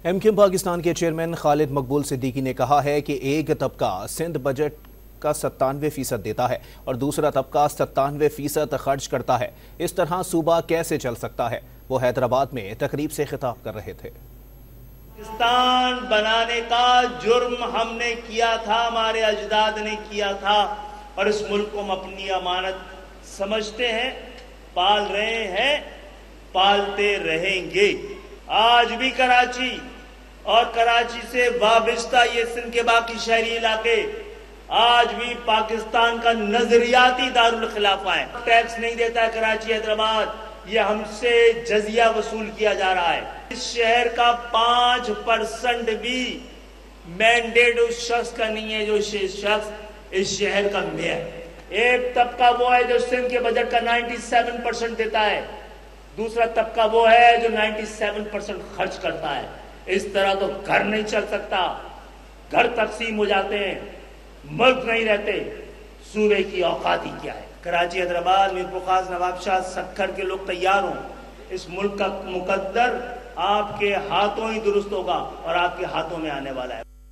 MKM Pakistan کے chairman خالد مقبول صدیقی نے کہا ہے کہ ایک طبقہ سندھ بجٹ کا 97% دیتا ہے اور دوسرا طبقہ 97% خرچ کرتا ہے۔ اس طرح صوبہ کیسے چل سکتا ہے؟ وہ حیدرآباد میں تقریب سے خطاب کر رہے تھے۔ پاکستان بنانے کا جرم ہم نے کیا تھا، ہمارے اجداد نے کیا تھا، اور اس ملک کو ہم اپنی امانت سمجھتے ہیں، پال رہے ہیں، پالتے رہیں گے۔ آج بھی کراچی اور کراچی سے وابستہ یہ سندھ کے باقی شہری علاقے آج بھی پاکستان کا نظریاتی دارالخلافہ ہے۔ ٹیکس نہیں دیتا ہے کراچی حیدرآباد، یہ ہم سے جزیہ وصول کیا جا رہا ہے۔ اس شہر کا 5% بھی مینڈیٹ اس شخص کا نہیں ہے جو شخص اس شہر کا میئر۔ ایک طبقہ وہ ہے جو سندھ کے بجٹ کا 97% دیتا ہے، دوسرا طبقہ وہ ہے جو 97% خرچ کرتا ہے۔ اس طرح تو گھر نہیں چل سکتا، گھر تقسیم ہو جاتے ہیں، ملک نہیں رہتے، صوبے کی اوقات ہی کیا ہے۔ کراچی حیدرآباد میر پرخاص نواب شاہ سکھر کے لوگ تیار ہوں، اس ملک کا مقدر آپ کے ہاتھوں ہی درست ہوگا اور آپ کے ہاتھوں میں آنے والا ہے۔